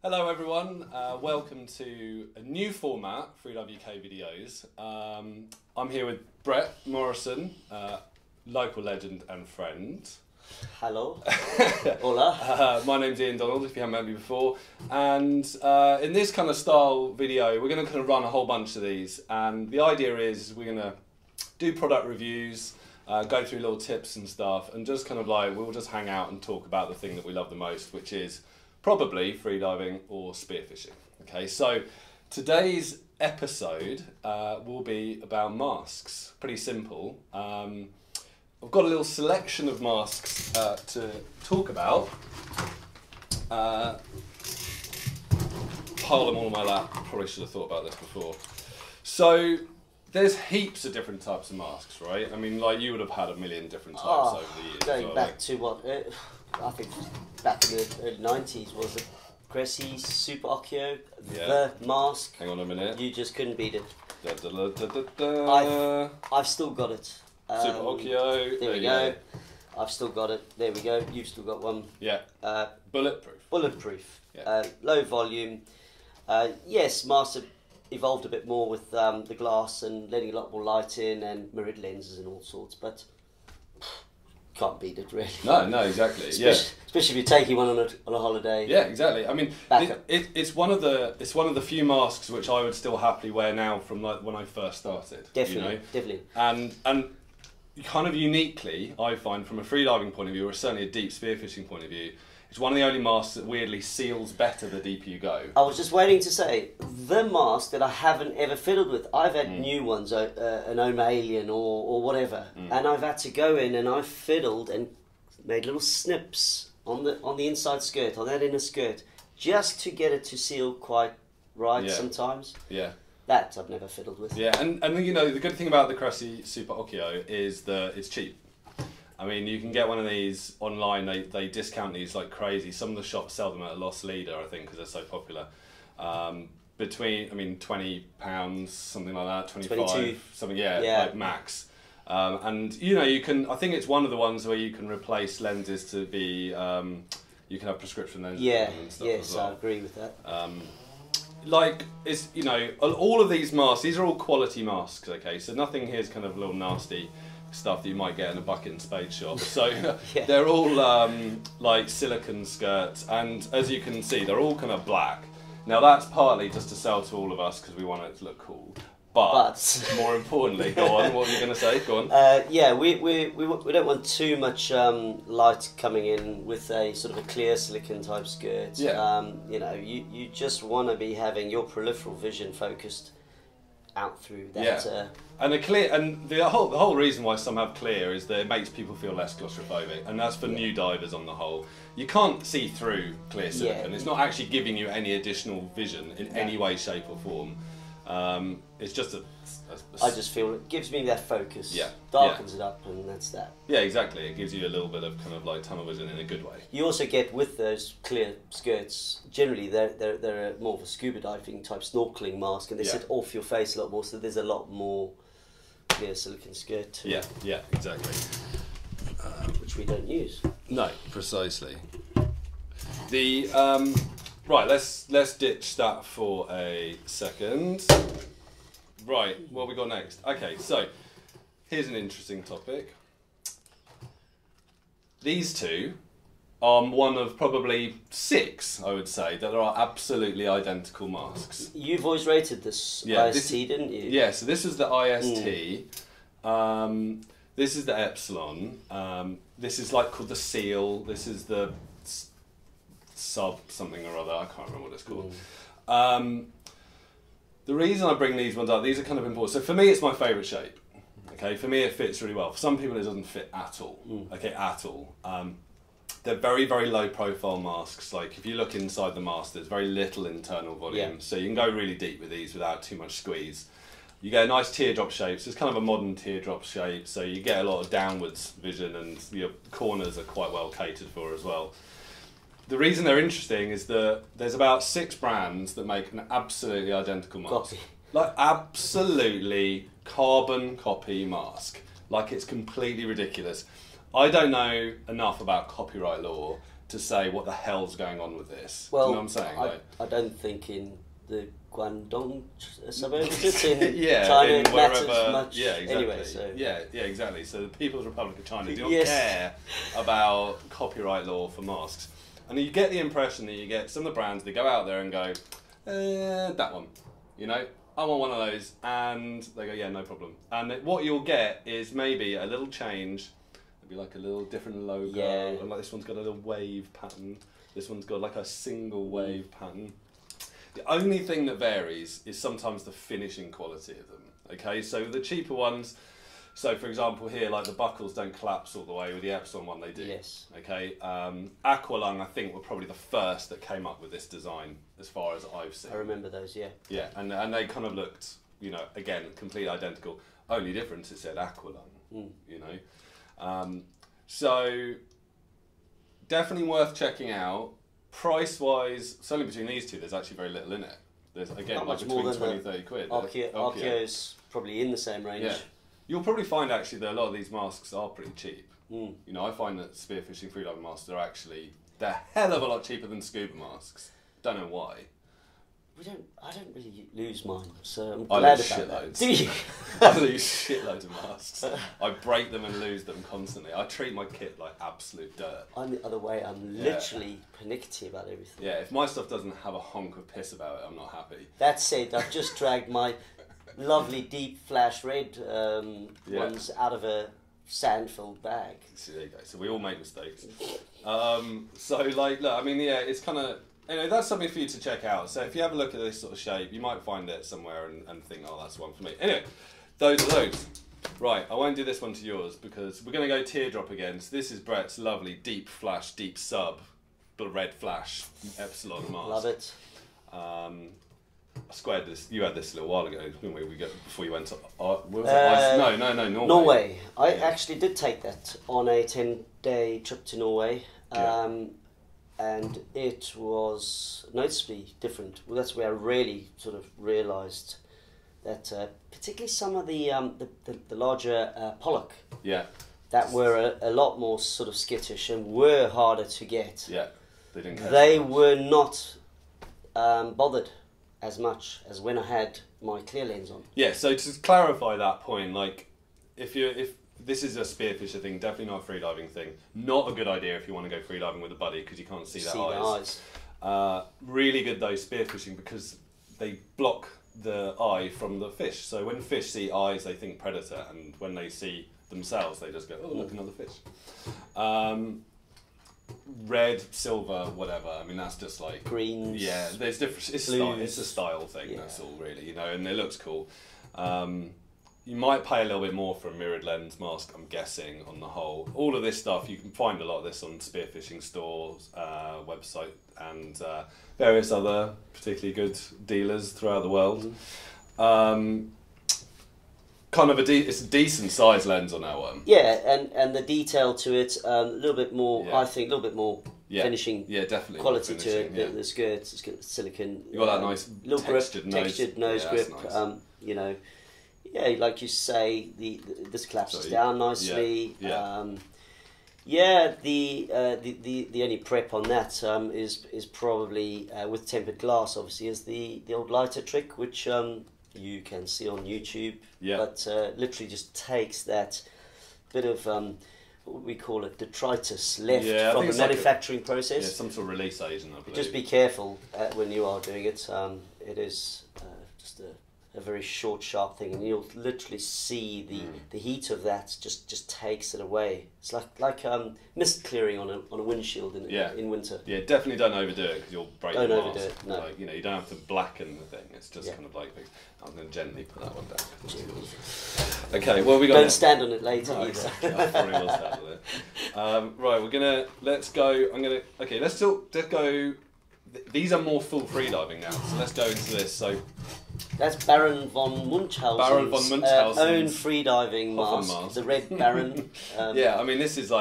Hello everyone, welcome to a new format, FreediveUK videos. I'm here with Brett Morrison, local legend and friend. Hello. Hola. My name's Ian Donald, if you haven't met me before. And in this kind of style video, we're going to kind of run a whole bunch of these. And the idea is we're going to do product reviews, go through little tips and stuff, and just kind of like, we'll just hang out and talk about the thing that we love the most, which is probably freediving or spearfishing. Okay, so today's episode will be about masks. Pretty simple. I've got a little selection of masks to talk about. Pile them all on my lap. Probably should have thought about this before. So there's heaps of different types of masks, right? I mean, like you would have had a million different types over the years. Going back to what I think back in the early 90s was the Cressy Super Occhio, the mask. Hang on a minute. You just couldn't beat it. Da, da, da, da, da. I've still got it. Super Occhio. There we go. I've still got it. There we go. You've still got one. Yeah. Bulletproof. Bulletproof. Yeah. Low volume. Yes, masks have evolved a bit more with the glass and letting a lot more light in and mirrored lenses and all sorts, but can't beat it really. No, exactly. Especially if you're taking one on a holiday. Yeah, exactly. I mean, it's one of the few masks which I would still happily wear now from like when I first started. Definitely, you know? definitely. And kind of uniquely, I find from a freediving point of view, or certainly a deep spearfishing point of view, it's one of the only masks that weirdly seals better the deeper you go. I was just waiting to say, the mask that I haven't ever fiddled with, I've had new ones, an Oma Alien or whatever, and I've had to go in and I've fiddled and made little snips on the inside skirt, on that inner skirt, just to get it to seal quite right sometimes. Yeah. That I've never fiddled with. Yeah, and you know, the good thing about the Cressy Super Occhio is that it's cheap. I mean, you can get one of these online. They discount these like crazy. Some of the shops sell them at a loss leader, I think, because they're so popular. Between, I mean, £20, something like that, 25, 22. something, like max. And you know, you can. I think it's one of the ones where you can replace lenses to be. You can have prescription lenses. And stuff as well. I agree with that. Like, it's, you know, all of these masks. These are all quality masks. Okay, so nothing here is kind of a little nasty stuff that you might get in a bucket and spade shop. So they're all like silicone skirts, and as you can see, they're all kind of black. Now that's partly just to sell to all of us because we want it to look cool. But more importantly, go on. What were you going to say? Go on. Yeah, we don't want too much light coming in with a sort of a clear silicone type skirt. Yeah. You know, you just want to be having your peripheral vision focused out through that. Yeah. And the whole reason why some have clear is that it makes people feel less claustrophobic, and that's for new divers on the whole. You can't see through clear silicone. It's not actually giving you any additional vision in any way, shape or form. It's just I just feel it gives me that focus. Yeah. Darkens it up, and that's that. Yeah, exactly. It gives you a little bit of kind of like tunnel vision in a good way. You also get with those clear skirts. Generally, they're more of a scuba diving type snorkeling mask, and they sit off your face a lot more. So there's a lot more clear silicone skirt too. Yeah, exactly. Which we don't use. No, precisely. The right, let's ditch that for a second. Right, what have we got next? Okay, so here's an interesting topic. These two are one of probably 6, I would say, that are absolutely identical masks. You voice rated this IST, didn't you? Yeah, so this is the IST. This is the Epsilon. This is like called the Seal. This is the Sub something or other. I can't remember what it's called. The reason I bring these ones up, these are kind of important. So for me, it's my favourite shape. Okay, for me it fits really well. For some people, it doesn't fit at all. Okay, at all. They're very, very low profile masks. Like if you look inside the mask, there's very little internal volume. So you can go really deep with these without too much squeeze. You get a nice teardrop shape. So it's kind of a modern teardrop shape. So you get a lot of downwards vision, and your corners are quite well catered for as well. The reason they're interesting is that there's about 6 brands that make an absolutely identical mask. Copy. Like absolutely carbon copy mask. Like it's completely ridiculous. I don't know enough about copyright law to say what the hell's going on with this. Well, do you know what I'm saying? I don't think in the Guangdong suburbs, it's in yeah, China, in it wherever, matters much yeah, exactly. anyway. So. Yeah, exactly. So the People's Republic of China do not Yes. care about copyright law for masks. And you get the impression that you get some of the brands, they go out there and go, that one, you know, I want one of those, and they go, yeah, no problem. And what you'll get is maybe a little change, maybe like a little different logo, Yeah. and like this one's got a little wave pattern, this one's got like a single wave pattern. The only thing that varies is sometimes the finishing quality of them, okay? So the cheaper ones, so for example here, like the buckles don't collapse all the way, with the Epsilon one they do. Yes. Okay, Aqualung I think were probably the first that came up with this design as far as I've seen. I remember those, yeah. Yeah, and they kind of looked, you know, again, completely identical. Only difference, it said Aqualung, you know. So definitely worth checking out. Price-wise, certainly between these two, there's actually very little in it. There's, again, Not like much more between than 20 30 quid. Archeo's probably in the same range. Yeah. You'll probably find actually that a lot of these masks are pretty cheap. You know, I find that spearfishing freediving masks are actually, they're a hell of a lot cheaper than scuba masks. Don't know why. I don't really lose mine, so I'm I glad lose about that. shitloads. Do you? I lose shitloads of masks. I break them and lose them constantly. I treat my kit like absolute dirt. I'm the other way. I'm literally pernickety about everything. Yeah, if my stuff doesn't have a honk of piss about it, I'm not happy. That said, I've just dragged my lovely deep flash red ones out of a sand-filled bag. So there you go. So we all make mistakes. So like, look, I mean, yeah, it's kind of, you know, that's something for you to check out. So if you have a look at this sort of shape, you might find it somewhere and think, oh, that's one for me. Anyway, those are those. Right, I won't do this one to yours because we're going to go teardrop again. So this is Brett's lovely deep flash, deep sub, but red flash Epsilon mask. Love it. I squared this. You had this a little while ago, didn't we? Before you went to what was it? No, Norway. Norway. I actually did take that on a 10-day trip to Norway. And it was noticeably different. Well, that's where I really sort of realised that, particularly some of the larger pollock, that were a lot more sort of skittish and were harder to get. Yeah, they didn't. They were not bothered as much as when I had my clear lens on. Yeah. So to clarify that point, like if this is a spearfisher thing, definitely not a freediving thing. Not a good idea if you want to go freediving with a buddy because you can't see their eyes. Really good though spearfishing because they block the eye from the fish. So when fish see eyes, they think predator, and when they see themselves, they just go, oh, look, another fish. Red, silver, whatever. I mean, that's just like greens. Yeah, there's different. It's a style thing. Yeah. That's all really, you know, and it looks cool. You might pay a little bit more for a mirrored lens mask, I'm guessing, on the whole. All of this stuff, you can find a lot of this on Spearfishing Store's website and various other particularly good dealers throughout the world. Kind of it's a decent size lens on that one. Yeah, and the detail to it, a little bit more, I think, a little bit more finishing definitely quality to it. The skirts, it's got silicone. You got that nice little textured nose grip. Nice. You know, yeah, like you say, this collapses down nicely. The only prep on that is probably with tempered glass. Obviously, is the old lighter trick, which you can see on YouTube. Yeah. But literally just takes that bit of what we call it detritus left from the manufacturing process. Yeah, some sort of release agent, I believe. Just be careful when you are doing it. It is just a very short, sharp thing, and you'll literally see the heat of that just takes it away. It's like mist clearing on a windshield in winter. Yeah, definitely don't overdo it because you'll break the mask. Don't overdo it. No. Like, you know, you don't have to blacken the thing. It's just kind of like I'm going to gently put that one down. Okay, well we got. Don't stand on it later. No, exactly. I probably will stand on it. Right, let's go. Let's go. These are more full freediving now, so let's go into this. So that's Baron von Munchausen's own freediving mask, the Red Baron. Yeah, I mean, this is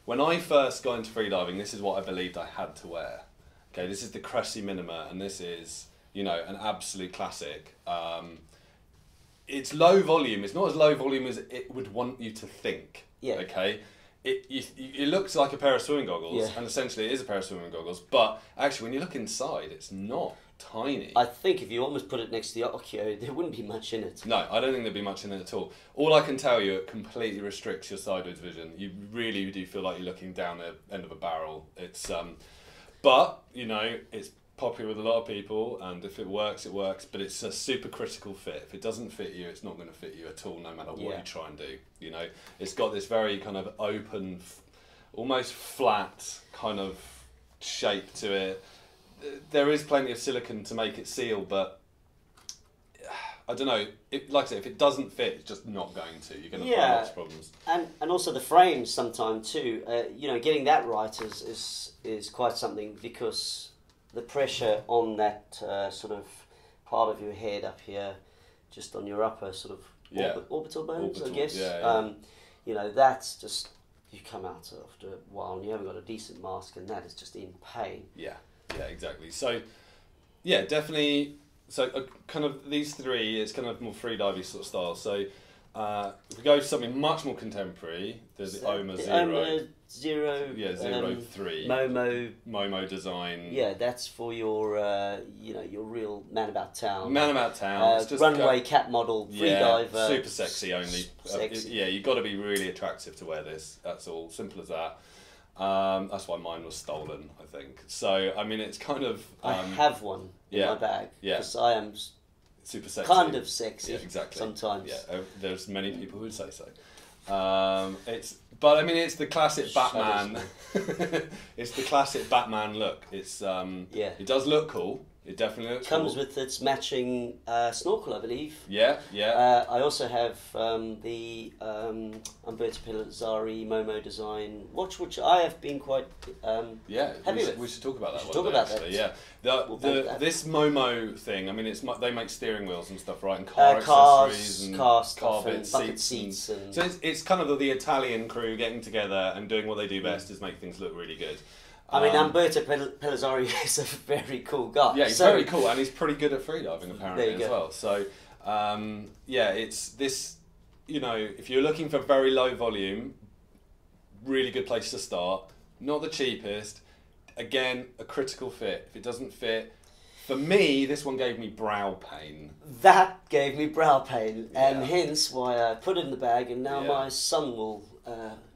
when I first got into freediving, this is what I believed I had to wear. Okay, this is the Cressy Minima, and this is, you know, an absolute classic. It's low volume. It's not as low volume as it would want you to think. Yeah. Okay. it looks like a pair of swimming goggles, Yeah. and essentially it is a pair of swimming goggles. But actually, when you look inside, it's not tiny. I think if you almost put it next to the Occhio, there wouldn't be much in it. No, I don't think there'd be much in it at all. All I can tell you, it completely restricts your sideways vision. You really do feel like you're looking down the end of a barrel. It's but you know, it's popular with a lot of people, and if it works, it works. But it's a super critical fit. If it doesn't fit you, it's not going to fit you at all, no matter what you try and do. You know, it's got this very kind of open, almost flat kind of shape to it. There is plenty of silicone to make it seal, but I don't know. Like I said, if it doesn't fit, it's just not going to. You're going to find lots of problems. And also the frames sometimes too. You know, getting that right is quite something, because the pressure on that sort of part of your head up here, just on your upper sort of orbital bones, I guess. You know, that's just, you come out after a while and you haven't got a decent mask, and that is just in pain. Yeah, exactly. So, yeah, definitely. So, kind of these three, it's kind of more freediving sort of style. So, if we go to something much more contemporary, there's the OMA Zero. OMA Zero. Yeah, 03. Momo design. Yeah, that's for your, you know, your real man about town. Man about town. It's just runway cat model, freediver. Super sexy only. Sexy. Yeah, you've got to be really attractive to wear this. That's all. Simple as that. That's why mine was stolen, I think. So, I mean, it's kind of... I have one in my bag. Yeah. Because I am super sexy. kind of sexy. Yeah, exactly. Sometimes. Yeah, there's many people who would say so. But I mean, it's the classic Batman. It's the classic Batman look. It's It does look cool. It definitely looks comes cool. with its matching snorkel, I believe. Yeah. I also have the Umberto Pellizzari Momo design watch, which I have been quite happy with. We should talk about that. We should talk about actually. that. Yeah, this Momo thing. I mean, they make steering wheels and stuff, right? And car accessories and car bits, bucket seats. And so it's kind of the Italian crew getting together and doing what they do best, is make things look really good. I mean, Umberto Pellizzari is a very cool guy. Yeah, he's very cool, and he's pretty good at freediving apparently as well. So, it's this, you know, if you're looking for very low volume, really good place to start. Not the cheapest. Again, a critical fit. If it doesn't fit, for me, this one gave me brow pain. That gave me brow pain, and hence why I put it in the bag, and now my son will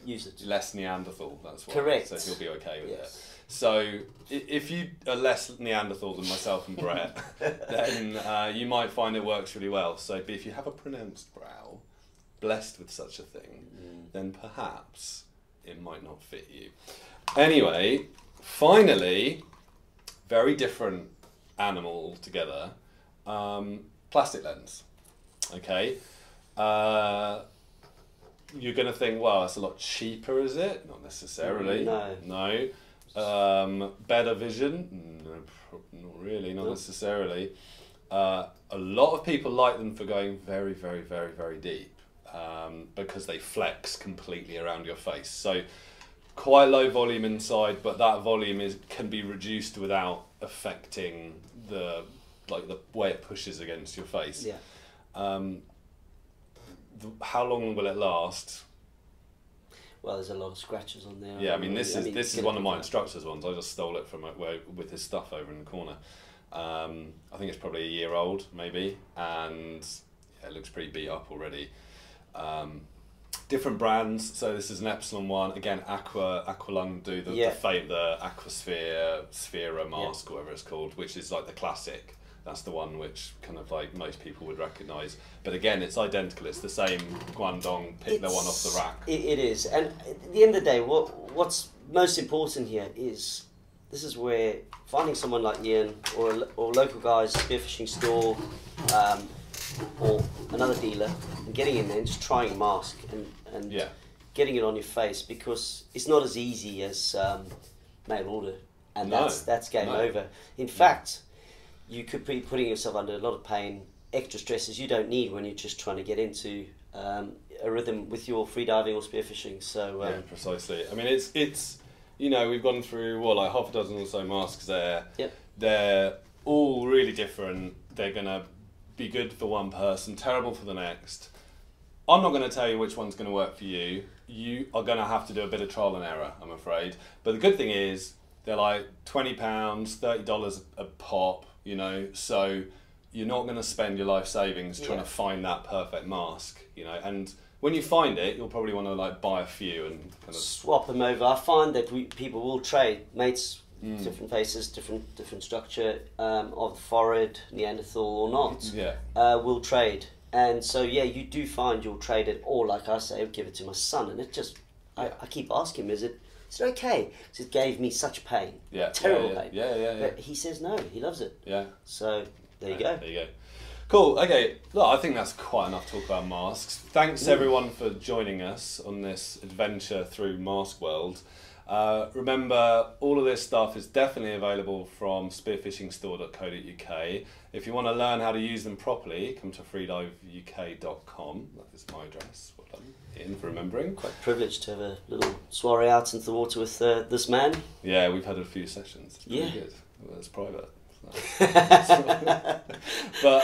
use it. Less Neanderthal, that's why. Correct. So he'll be okay with it. So if you are less Neanderthal than myself and Brett, then you might find it works really well. So if you have a pronounced brow, blessed with such a thing, then perhaps it might not fit you. Anyway, finally, very different animal altogether, plastic lens. Okay. You're going to think, well, it's a lot cheaper, is it? Not necessarily. No. Better vision? No, not really, not necessarily. A lot of people like them for going very, very, very, very deep, because they flex completely around your face. So quite low volume inside, but that volume can be reduced without affecting the way it pushes against your face. Yeah. How long will it last? Well, there's a lot of scratches on there. Yeah, I mean, this is one of my instructor's ones. I just stole it from with his stuff over in the corner. I think it's probably a year old, maybe, and it looks pretty beat up already. Different brands. So this is an Epsilon one. Again, Aqualung do the Aquasphere Sphera mask, or whatever it's called, which is like the classic. That's the one which kind of like most people would recognise. But again, it's identical. It's the same Guangdong, pick the one off the rack. It is. And at the end of the day, what's most important here is, this is where finding someone like Ian or local guy's spearfishing store or another dealer and getting in there and just trying a mask and getting it on your face, because it's not as easy as mail order. And that's game over. In fact, you could be putting yourself under a lot of pain, extra stresses you don't need when you're just trying to get into a rhythm with your freediving or spearfishing. So yeah, precisely. I mean, it's you know, we've gone through like half a dozen or so masks there. Yep. They're all really different. They're gonna be good for one person, terrible for the next. I'm not going to tell you which one's going to work for you. You are going to have to do a bit of trial and error, I'm afraid. But the good thing is, they're like £20, $30 a pop, you know, so you're not going to spend your life savings trying to find that perfect mask, you know, and when you find it, you'll probably want to like buy a few and kind of swap them over. I find that people will trade mates, different faces, different structure of the forehead, Neanderthal or not. Yeah, will trade, and so yeah, you do find you'll trade it, or like I say, give it to my son, and it just I keep asking him, is it okay? Because it gave me such pain, terrible pain. Yeah. But he says no, he loves it. Yeah. So there you go. There you go. Cool. Okay. Look, I think that's quite enough talk about masks. Thanks everyone for joining us on this adventure through Mask World. Remember, all of this stuff is definitely available from spearfishingstore.co.uk. If you want to learn how to use them properly, come to freediveuk.com. That is my address. Well done, Ian, for remembering. Quite privileged to have a little soiree out into the water with this man. Yeah, we've had a few sessions. It's pretty good. Well, it's private. But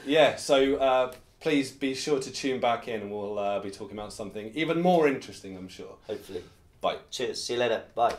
yeah, so please be sure to tune back in, and we'll be talking about something even more interesting, I'm sure. Hopefully. Bye. Cheers. See you later. Bye.